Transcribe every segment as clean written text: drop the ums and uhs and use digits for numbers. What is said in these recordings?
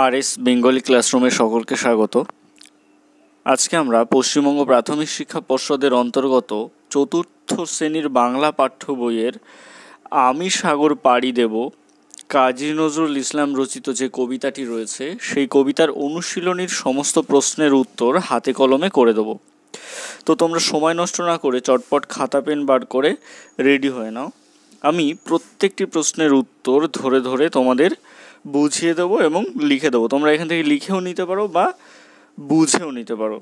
RS Bengali ক্লাসরুমে সকলকে স্বাগত। আজকে আমরা পশ্চিমবঙ্গ প্রাথমিক শিক্ষা পর্ষদের অন্তর্গত চতুর্থ শ্রেণীর বাংলা পাঠ্য বইয়ের আমি সাগর পাড়ি দেব কাজী নজরুল ইসলাম রচিত যে কবিতাটি রয়েছে সেই কবিতার অনুশীলনীর সমস্ত প্রশ্নের উত্তর হাতে কলমে করে দেব। তো তোমরা সময় নষ্ট না করে চটপট খাতা পেন বার করে রেডি হয়ে নাও। আমি প্রত্যেকটি প্রশ্নের উত্তর ধরে ধরে তোমাদের বুঝিয়ে দেবো এবং লিখে দেবো। তোমরা এখান থেকে লিখেও নিতে পারো বা বুঝেও নিতে পারো।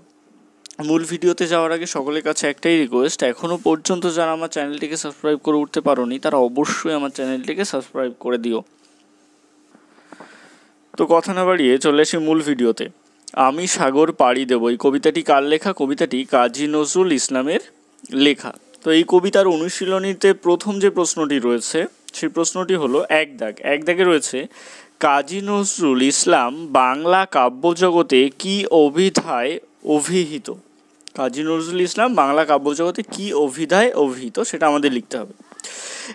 মূল ভিডিওতে যাওয়ার আগে সকলের কাছে একটাই রিকোয়েস্ট, এখনও পর্যন্ত যারা আমার চ্যানেলটিকে সাবস্ক্রাইব করে উঠতে পারোনি তারা অবশ্যই আমার চ্যানেলটিকে সাবস্ক্রাইব করে দিও। তো কথা না বাড়িয়ে চলে আসি মূল ভিডিওতে। আমি সাগর পাড়ি দেব এই কবিতাটি কার লেখা? কবিতাটি কাজী নজরুল ইসলামের লেখা। তো এই কবিতার অনুশীলনীতে প্রথম যে প্রশ্নটি রয়েছে সেই প্রশ্নটি হলো এক দাগে রয়েছে, কাজী নজরুল ইসলাম বাংলা কাব্যজগতে কি অভিধায় অভিহিত? কাজী নজরুল ইসলাম বাংলা কাব্যজগতে কি অভিধায় অভিহিত সেটা আমাদের লিখতে হবে।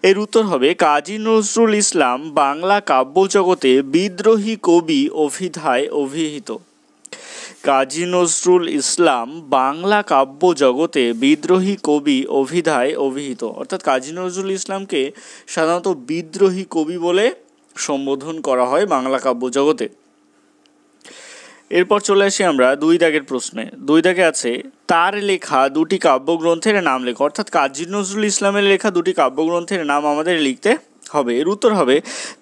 এর উত্তর হবে, কাজী নজরুল ইসলাম বাংলা কাব্যজগতে বিদ্রোহী কবি অভিধায় অভিহিত। কাজী নজরুল ইসলাম বাংলা কাব্য জগতে বিদ্রোহী কবি অভিধায় অভিহিত। অর্থাৎ কাজী নজরুল ইসলামকে সাধারণত বিদ্রোহী কবি বলে সম্বোধন করা হয় বাংলা কাব্য জগতে। এরপর চলে আসি আমরা দুই দাগের প্রশ্নে। দুই দাগে আছে, তার লেখা দুটি কাব্যগ্রন্থের নাম লেখো। অর্থাৎ কাজী নজরুল ইসলামের লেখা দুটি কাব্যগ্রন্থের নাম আমাদের লিখতে হবে। এর উত্তর হবে,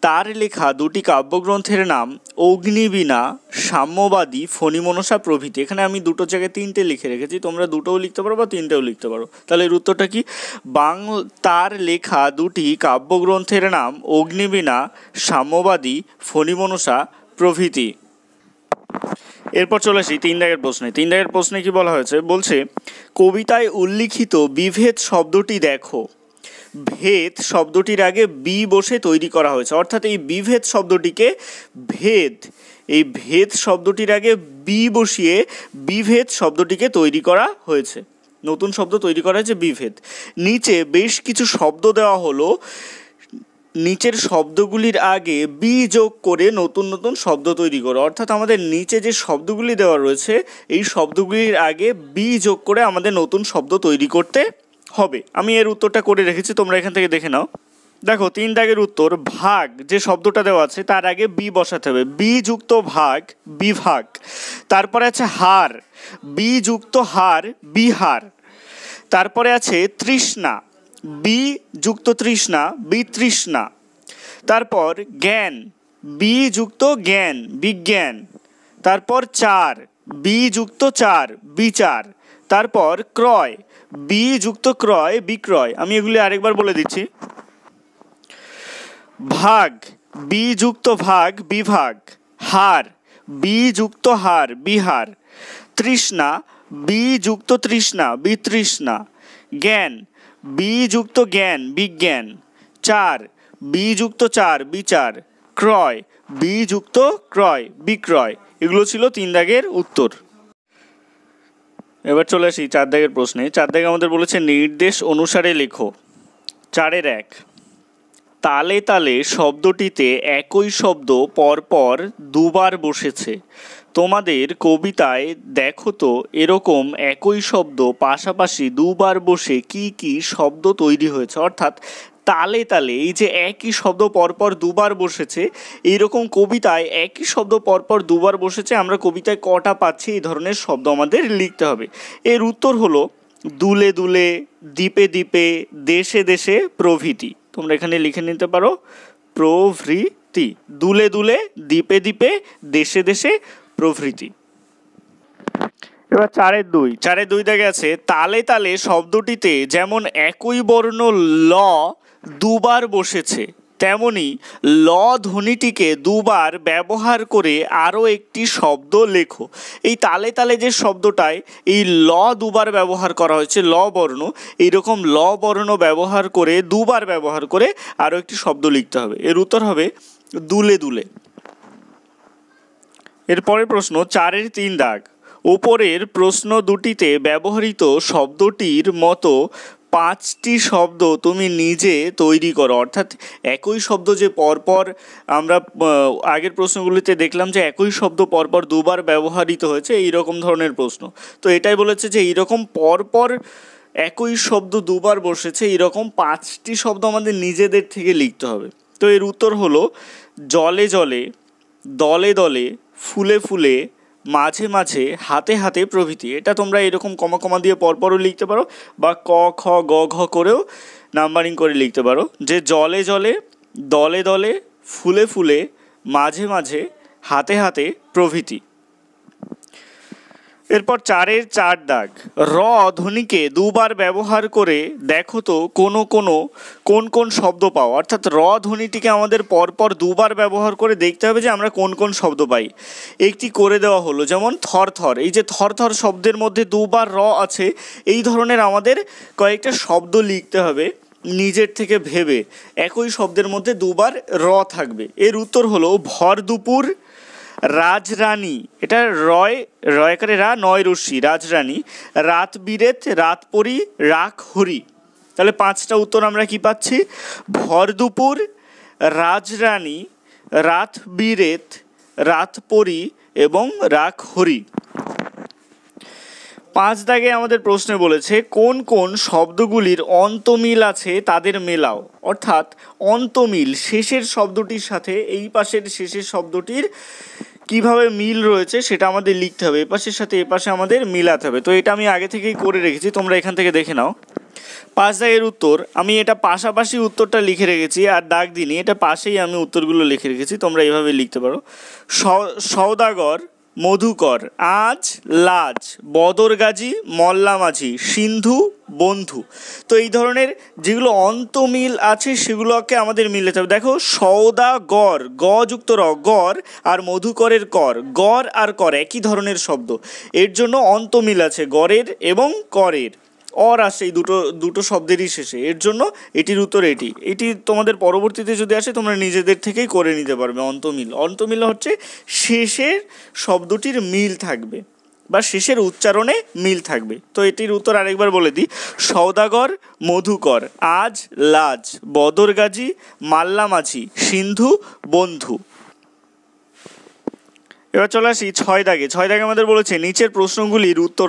তার লেখা দুটি কাব্যগ্রন্থের নাম অগ্নিবীণা, সাম্যবাদী, ফণিমনসা প্রভৃতি। এখানে আমি দুটো জায়গায় তিনটে লিখে রেখেছি, তোমরা দুটোও লিখতে পারো বা তিনটেও লিখতে পারো। তাহলে এর উত্তরটা কি? তার লেখা দুটি কাব্যগ্রন্থের নাম অগ্নিবীণা, সাম্যবাদী, ফণিমনসা প্রভৃতি। এরপর চলে আসি তিন দাগের প্রশ্নে। তিন দাগের প্রশ্নে কি বলা হয়েছে? বলছে, কবিতায় উল্লিখিত বিভেদ শব্দটি দেখো। ভেদ শব্দটির আগে বি বসে তৈরি করা হয়েছে। অর্থাৎ এই বিভেদ শব্দটিকে ভেদ শব্দটির আগে বি বসিয়ে বিভেদ শব্দটিকে তৈরি করা হয়েছে। নতুন শব্দ তৈরি করা হয়েছে বিভেদ। নিচে বেশ কিছু শব্দ দেওয়া হলো, নিচের শব্দগুলির আগে বি যোগ করে নতুন নতুন শব্দ তৈরি করো। অর্থাৎ আমাদের নিচে যে শব্দগুলি দেওয়া রয়েছে এই শব্দগুলির আগে বি যোগ করে আমাদের নতুন শব্দ তৈরি করতে হবে। আমি এর উত্তরটা করে রেখেছি, তোমরা এখান থেকে দেখে নাও। দেখো, তিন দাগের উত্তর, ভাগ যে শব্দটা দেওয়া আছে তার আগে বি বসাতে হবে। বি যুক্ত ভাগ, বিভাগ। তারপরে আছে হার, বি যুক্ত হার, বিহার। তারপরে আছে তৃষ্ণা, বি যুক্ত তৃষ্ণা, বিতৃষ্ণা। তারপর জ্ঞান, বি যুক্ত জ্ঞান, বিজ্ঞান। তারপর চার, বি যুক্ত চার, বিচার। তারপর ক্রয়, বি যুক্ত ক্রয়, বিক্রয়। আমি এগুলি আরেকবার বলে দিচ্ছি। ভাগ, বি যুক্ত ভাগ, বিভাগ। হার, বি যুক্ত হার, বিহার। তৃষ্ণা, বি যুক্ত তৃষ্ণা, বিতৃষ্ণা। জ্ঞান, বি যুক্ত জ্ঞান, বিজ্ঞান। চার, বি যুক্ত চার, বিচার। ক্রয়, বি যুক্ত ক্রয়, বিক্রয়। এগুলো ছিল তিন দাগের উত্তর। এবার চলে আসি চার দাগের প্রশ্নে। চার দাগে আমাদের বলেছে, নির্দেশ অনুসারে লেখো। চারের এক, তালে তালে শব্দটিতে একই শব্দ পরপর দুবার বসেছে। তোমাদের কবিতায় দেখো তো এরকম একই শব্দ পাশাপাশি দুবার বসে কি কি শব্দ তৈরি হয়েছে। অর্থাৎ তালে তালে এই যে একই শব্দ পরপর দুবার বসেছে, এইরকম কবিতায় একই শব্দ পরপর দুবার বসেছে আমরা কবিতায় কটা পাচ্ছি এই ধরনের শব্দ আমাদের লিখতে হবে। এর উত্তর হলো, দুলে দুলে, দ্বীপে দ্বীপে, দেশে দেশে প্রভৃতি। তোমরা এখানে লিখে নিতে পারো প্রভৃতি। দুলে দুলে, দ্বীপে দ্বীপে, দেশে দেশে প্রভৃতি। এবার চারের দুই দাগে আছে, তালে তালে শব্দটিতে যেমন একই বর্ণ ল দুবার বসেছে তেমনি ল ধ্বনিটিকে দুবার ব্যবহার করে আরও একটি শব্দ লেখো। এই তালে তালে যে শব্দটায় এই ল দুবার ব্যবহার করা হয়েছে, ল বর্ণ, এইরকম ল বর্ণ ব্যবহার করে দুবার ব্যবহার করে আরও একটি শব্দ লিখতে হবে। এর উত্তর হবে দুলে দুলে। এরপরের প্রশ্ন চারের তিন দাগ, ওপরের প্রশ্ন দুটিতে ব্যবহৃত শব্দটির মতো 5টি শব্দ তুমি নিজে তৈরি করো। অর্থাৎ একই শব্দ যে পরপর আমরা আগের প্রশ্নগুলিতে দেখলাম যে একই শব্দ পরপর দুবার ব্যবহৃত হয়েছে, এইরকম ধরনের প্রশ্ন। তো এটাই বলেছে যে এইরকম পরপর একই শব্দ দুবার বসেছে, এইরকম 5টি শব্দ আমাদের নিজেদের থেকে লিখতে হবে। তো এর উত্তর হলো জলে জলে, দলে দলে, ফুলে ফুলে, মাঝে মাঝে, হাতে হাতে প্রভৃতি। এটা তোমরা এরকম কমা কমা দিয়ে পরপরও লিখতে পারো বা ক খ গ ঘ করেও নাম্বারিং করে লিখতে পারো, যে জলে জলে, দলে দলে, ফুলে ফুলে, মাঝে মাঝে, হাতে হাতে প্রভৃতি। এরপর 4-এর 4 দাগ, র ধ্বনিকে দুবার ব্যবহার করে দেখো তো কোন কোন শব্দ পাও। অর্থাৎ র ধ্বনিটিকে আমাদের পরপর দুবার ব্যবহার করে দেখতে হবে যে আমরা কোন কোন শব্দ পাই। একটি করে দেওয়া হলো, যেমন থরথর। এই যে থরথর শব্দের মধ্যে দুবার র আছে, এই ধরনের আমাদের কয়েকটা শব্দ লিখতে হবে নিজের থেকে ভেবে, একই শব্দের মধ্যে দুবার র থাকবে। এর উত্তর হলো ভর দুপুর, রাজরানী, এটা রয়কারে রা, নয় রশ্মি, রাজরানী, রাত বিরেত, রাত পরি, রাখ হরি। তাহলে 5টা উত্তর আমরা কি পাচ্ছি? ভর দুপুর, রাজরানী, রাত বিরেত, রাত পরি এবং রাখ হরি। 5 দাগে আমাদের প্রশ্নে বলেছে কোন কোন শব্দগুলির অন্তমিল আছে তাদের মেলাও। অর্থাৎ অন্তমিল, শেষের শব্দটির সাথে এই পাশের শেষের শব্দটির কিভাবে মিল রয়েছে সেটা আমাদের লিখতে হবে, এ পাশের সাথে এ পাশে আমাদের মিলাতে হবে। তো এটা আমি আগে থেকেই করে রেখেছি, তোমরা এখান থেকে দেখে নাও। 5 দাগের উত্তর আমি এটা পাশাপাশি উত্তরটা লিখে রেখেছি, আর দাগ দিইনি, এটা পাশেই আমি উত্তরগুলো লিখে রেখেছি, তোমরা এইভাবে লিখতে পারো। সওদাগর, মধুকর, আজ, লাজ, বদরগাজী, মল্লা মাঝি, সিন্ধু, বন্ধু। তো এই ধরনের যেগুলো অন্তমিল আছে সেগুলোকে আমাদের মিলাতে হবে। দেখো সওদাগর, গ যুক্ত র, গর, আর মধুকরের কর, গর আর কর একই ধরনের শব্দ, এর জন্য অন্তমিল আছে গরের এবং করের, অর আসে এই দুটো শব্দেরই শেষে, এর জন্য এটির উত্তর এটি তোমাদের পরবর্তীতে যদি আসে তোমরা নিজেদের থেকেই করে নিতে পারবে। অন্তমিল হচ্ছে শেষের শব্দটির মিল থাকবে বা শেষের উচ্চারণে মিল থাকবে। তো এটির উত্তর আরেকবার বলে দিই, সওদাগর, মধুকর, আজ, লাজ, বদরগাজী, মাল্লা মাঝি, সিন্ধু, বন্ধু। এবার চলে আসি 6 দাগে। 6 দাগে আমাদের বলেছে নিচের প্রশ্নগুলির উত্তর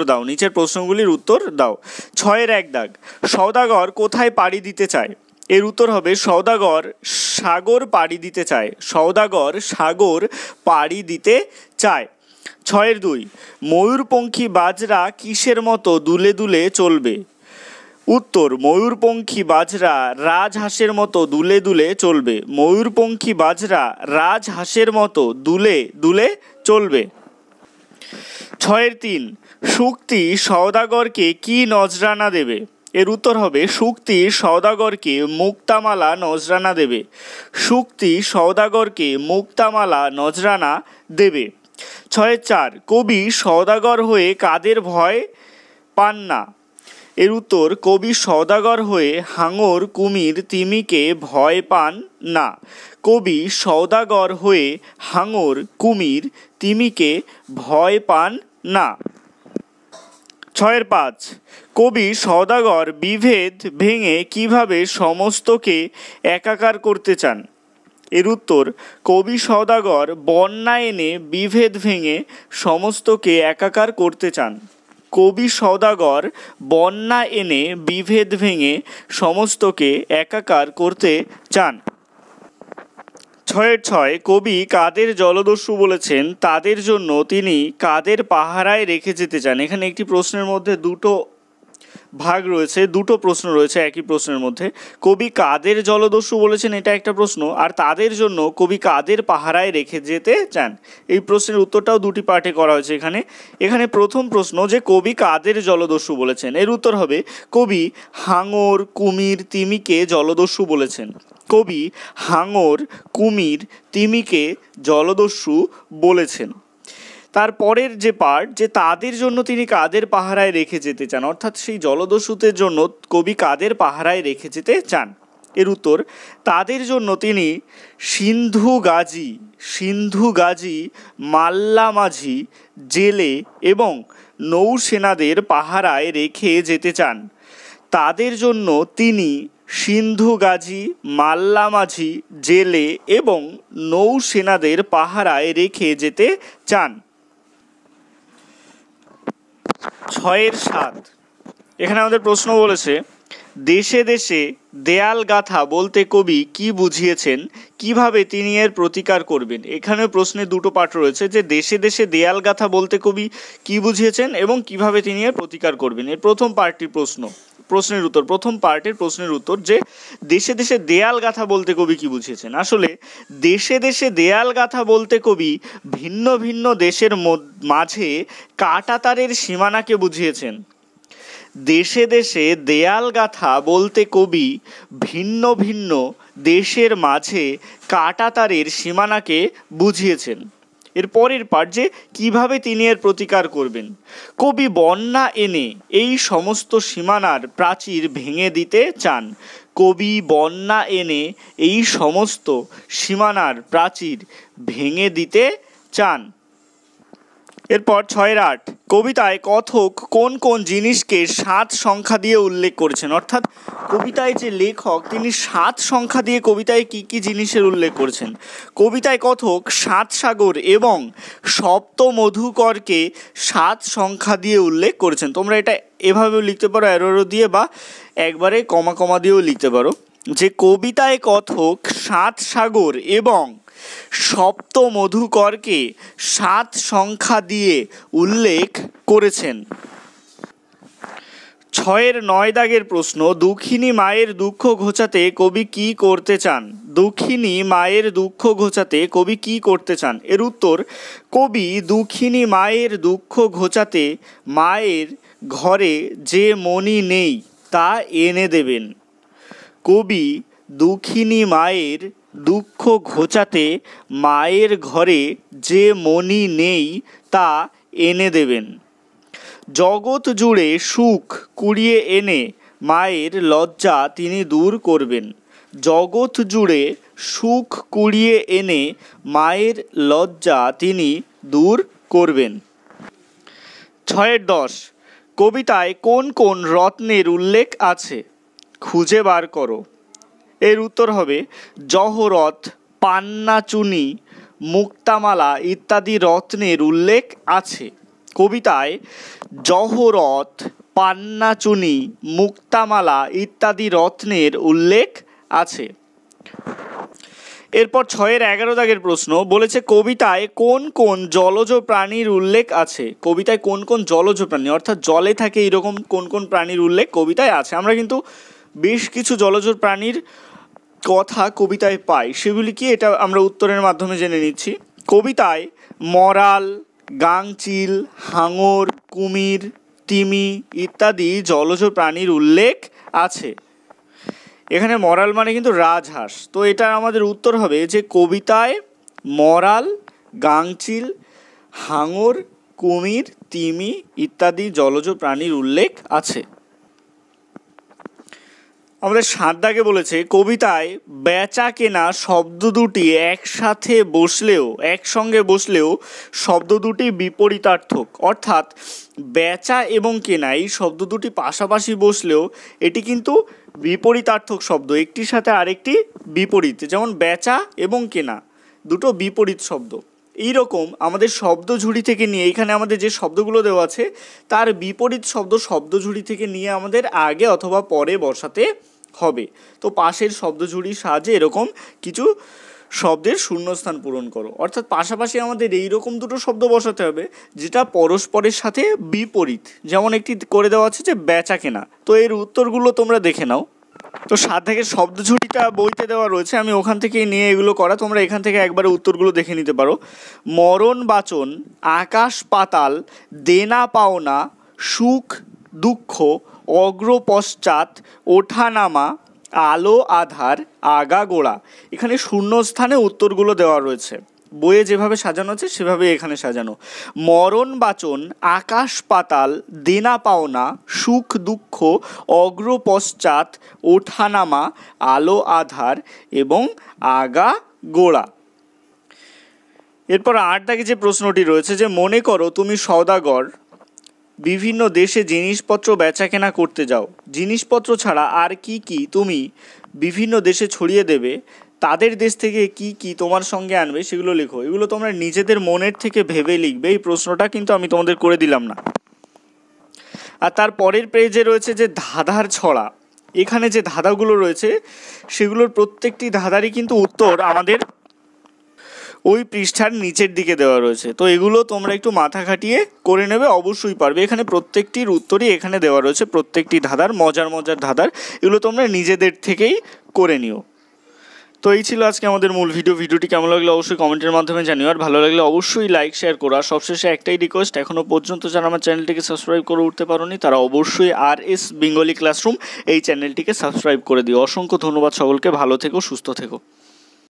দাও। 6-এর 1 দাগ, সওদাগর কোথায় পাড়ি দিতে চায়? এর উত্তর হবে সওদাগর সাগর পাড়ি দিতে চায়। সওদাগর সাগর পাড়ি দিতে চায়। 6-এর 2, ময়ূরপঙ্খী বাজরা কিসের মতো দুলে দুলে চলবে? উত্তর, ময়ূরপঙ্খী বাজরা রাজহাঁসের মতো দুলে দুলে চলবে। ময়ূরপঙ্খী বাজরা রাজহাঁসের মতো দুলে দুলে চলবে। 6-এর 3, শুক্তি সওদাগরকে কি নজরানা দেবে? এর উত্তর হবে শুক্তি সওদাগরকে মুক্তামালা নজরানা দেবে। শুক্তি সওদাগরকে মুক্তামালা নজরানা দেবে। 6-এর 4, কবি সওদাগর হয়ে কাদের ভয় পান না? এর উত্তর, কবি সওদাগর হয়ে হাঙর, কুমির, তিমিকে ভয় পান না। কবি সওদাগর হয়ে হাঙর, কুমির, তিমিকে ভয় পান না। 6-এর 5, কবি সওদাগর বিভেদ ভেঙে কিভাবে সমস্তকে একাকার করতে চান? এর উত্তর, কবি সওদাগর বন্যা এনে বিভেদ ভেঙে সমস্তকে একাকার করতে চান। কবি সওদাগর বন্যা এনে বিভেদ ভেঙে সমস্তকে একাকার করতে চান। 6-এর 6, কবি কাদের জলদস্যু বলেছেন তাদের জন্য তিনি কাদের পাহারায় রেখে যেতে চান? এখানে একটি প্রশ্নের মধ্যে দুটো ভাগ রয়েছে, দুটো প্রশ্ন রয়েছে একই প্রশ্নের মধ্যে। কবি কাদের জলদস্যু বলেছেন এটা একটা প্রশ্ন, আর তাদের জন্য কবি কাদের পাহারায় রেখে যেতে চান, এই প্রশ্নের উত্তরটাও দুটি পার্টে করা হয়েছে। এখানে প্রথম প্রশ্ন যে কবি কাদের জলদস্যু বলেছেন, এর উত্তর হবে কবি হাঙর, কুমির, তিমিকে জলদস্যু বলেছেন। কবি হাঙর, কুমির, তিমিকে জলদস্যু বলেছেন। তারপরের যে পার্ট, যে তাদের জন্য তিনি কাদের পাহারায় রেখে যেতে চান, অর্থাৎ সেই জলদস্যুদের জন্য কবি কাদের পাহারায় রেখে যেতে চান? এর উত্তর, তাদের জন্য তিনি সিন্ধু গাজী, মাল্লা মাঝি, জেলে এবং নৌসেনাদের পাহারায় রেখে যেতে চান। তাদের জন্য তিনি সিন্ধু গাজী, মাল্লা মাঝি, জেলে এবং নৌসেনাদের পাহারায় রেখে যেতে চান। 6-7 এখানে আমাদের প্রশ্ন বলেছে দেশে দেশে দেয়াল গাথা বলতে কবি কি বুঝিয়েছেন, কিভাবে তিনি এর প্রতিকার করবেন। এখানে প্রশ্নে দুটো পার্ট রয়েছে, যে দেশে দেশে দেয়াল গাথা বলতে কবি কি বুঝিয়েছেন এবং কিভাবে তিনি এর প্রতিকার করবেন। এর প্রথম পার্টটির প্রথম পার্টের প্রশ্নের উত্তর, যে দেশে দেশে দেয়াল গাথা বলতে কবি কি বুঝিয়েছেন। আসলে দেশে দেশে দেয়াল গাথা বলতে কবি ভিন্ন ভিন্ন দেশের মাঝে কাঁটাতারের সীমানাকে বুঝিয়েছেন। দেশে দেশে দেয়াল গাথা বলতে কবি ভিন্ন ভিন্ন দেশের মাঝে কাঁটাতারের সীমানাকে বুঝিয়েছেন। এর পরের পার্ট, যে কিভাবে তিনি এর প্রতিকার করবেন। কবি বন্যা এনে এই সমস্ত সীমানার প্রাচীর ভেঙে দিতে চান। কবি বন্যা এনে এই সমস্ত সীমানার প্রাচীর ভেঙে দিতে চান। এরপর 6-8 কবিতায় কথক কোন কোন জিনিসকে 7 সংখ্যা দিয়ে উল্লেখ করেছেন। অর্থাৎ কবিতায় যে লেখক তিনি 7 সংখ্যা দিয়ে কবিতায় কি কি জিনিসের উল্লেখ করেছেন। কবিতায় কথক 7 সাগর এবং সপ্ত মধুকরকে 7 সংখ্যা দিয়ে উল্লেখ করেছেন। তোমরা এটা এভাবেও লিখতে পারো, অ্যারো দিয়ে, বা একবারে কমা কমা দিয়েও লিখতে পারো, যে কবিতায় কথক 7 সাগর এবং সপ্ত মধুকরকে 7 সংখ্যা দিয়ে উল্লেখ করেছেন। 6-9 দাগের প্রশ্ন, দুঃখিনী মায়ের দুঃখ ঘোচাতে কবি কি করতে চান। দুঃখিনী মায়ের দুঃখ ঘোচাতে কবি কি করতে চান। এর উত্তর, কবি দুঃখিনী মায়ের দুঃখ ঘোচাতে মায়ের ঘরে যে মণি নেই তা এনে দেবেন। কবি দুঃখিনী মায়ের দুঃখ ঘোচাতে মায়ের ঘরে যে মণি নেই তা এনে দেবেন। জগৎ জুড়ে সুখ কুড়িয়ে এনে মায়ের লজ্জা তিনি দূর করবেন। জগৎ জুড়ে সুখ কুড়িয়ে এনে মায়ের লজ্জা তিনি দূর করবেন। 6-10 কবিতায় কোন কোন রত্নের উল্লেখ আছে, খুঁজে বার করো। এর উত্তর হবে জহরত, পান্না, চুনি, মুক্তামালা ইত্যাদি রত্নের উল্লেখ আছে। কবিতায় জহরত, পান্না, চুনি, মুক্তামালা ইত্যাদি রত্নের উল্লেখ আছে। এরপর 6-11 দাগের প্রশ্ন বলেছে কবিতায় কোন কোন জলজ প্রাণীর উল্লেখ আছে। কবিতায় কোন কোন জলজ প্রাণী, অর্থাৎ জলে থাকে এরকম কোন কোন প্রাণীর উল্লেখ কবিতায় আছে। আমরা কিন্তু বেশ কিছু জলজ প্রাণীর কথা কবিতায় পাই, সেগুলি কি এটা আমরা উত্তরের মাধ্যমে জেনে নিচ্ছি। কবিতায় মরাল, গাংচিল, হাঙর, কুমির, তিমি ইত্যাদি জলজ প্রাণীর উল্লেখ আছে। এখানে মরাল মানে কিন্তু রাজহাঁস, তো এটা আমাদের উত্তর হবে যে কবিতায় মরাল, গাংচিল, হাঙর, কুমির, তিমি ইত্যাদি জলজ প্রাণীর উল্লেখ আছে। আমাদের 7 দাগে বলেছে কবিতায় বেচা কেনা শব্দ দুটি একসঙ্গে বসলেও শব্দ দুটি বিপরীতার্থক। অর্থাৎ বেচা এবং কেনা এই শব্দ দুটি পাশাপাশি বসলেও এটি কিন্তু বিপরীতার্থক শব্দ, একটির সাথে আরেকটি বিপরীত। যেমন বেচা এবং কেনা দুটো বিপরীত শব্দ। এইরকম আমাদের শব্দঝুড়ি থেকে নিয়ে এখানে আমাদের যে শব্দগুলো দেওয়া আছে তার বিপরীত শব্দ শব্দঝুড়ি থেকে নিয়ে আমাদের আগে অথবা পরে বসাতে হবে। তো পাশের শব্দঝুড়ির সাহায্যে এরকম কিছু শব্দের শূন্যস্থান পূরণ করো। অর্থাৎ পাশাপাশি আমাদের এইরকম দুটো শব্দ বসাতে হবে যেটা পরস্পরের সাথে বিপরীত। যেমন একটি করে দেওয়া আছে যে বেচা কেনা, তো এর উত্তরগুলো তোমরা দেখে নাও। তো 7 থেকে শব্দঝুড়িটা বইতে দেওয়া রয়েছে, আমি ওখান থেকেই নিয়ে এগুলো করা, তোমরা এখান থেকে একবারে উত্তরগুলো দেখে নিতে পারো। মরণ বাচন, আকাশ পাতাল, দেনা পাওনা, সুখ দুঃখ, অগ্র পশ্চাৎ, ওঠানামা, আলো আধার, আগা গোড়া। এখানে শূন্যস্থানে উত্তরগুলো দেওয়া রয়েছে, বইয়ে যেভাবে সাজানো আছে সেভাবে এখানে সাজানো। মরণ বাচন, আকাশ পাতাল, দেনা পাওনা, সুখ দুঃখ, অগ্র পশ্চাৎ, ওঠানামা, আলো আধার এবং আগা গোড়া। এরপর 8 দাগে যে প্রশ্নটি রয়েছে যে মনে করো তুমি সওদাগর, বিভিন্ন দেশে জিনিসপত্র বেচাকেনা করতে যাও, জিনিসপত্র ছাড়া আর কি কি তুমি বিভিন্ন দেশে ছড়িয়ে দেবে, তাদের দেশ থেকে কি কি তোমার সঙ্গে আনবে সেগুলো লেখো। এগুলো তোমরা নিজেদের মনের থেকে ভেবে লিখবে। এই প্রশ্নটা কিন্তু আমি তোমাদের করে দিলাম না। আর তার পরের পেজে রয়েছে যে ধাঁধার ছড়া। এখানে যে ধাঁধাগুলো রয়েছে সেগুলোর প্রত্যেকটি ধাঁধারই কিন্তু উত্তর আমাদের ওই পৃষ্ঠার নিচের দিকে দেওয়া রয়েছে। তো এগুলো তোমরা একটু মাথা খাটিয়ে করে নেবে, অবশ্যই পারবে। এখানে প্রত্যেকটির উত্তরই এখানে দেওয়া রয়েছে, প্রত্যেকটি ধাঁধার, মজার মজার ধাঁধার। এগুলো তোমরা নিজেদের থেকেই করে নিও। তো এই ছিল আজকে আমাদের মূল ভিডিওটি কেমন লাগলো অবশ্যই কমেন্টের মাধ্যমে জানিও। আর ভালো লাগলে অবশ্যই লাইক শেয়ার করো। আর সবশেষে একটাই রিকোয়েস্ট, এখনও পর্যন্ত যারা আমার চ্যানেলটিকে সাবস্ক্রাইব করে উঠতে পারোনি তারা অবশ্যই RS বেঙ্গলি ক্লাসরুম এই চ্যানেলটিকে সাবস্ক্রাইব করে দিও। অসংখ্য ধন্যবাদ সকলকে, ভালো থেকো, সুস্থ থেকো।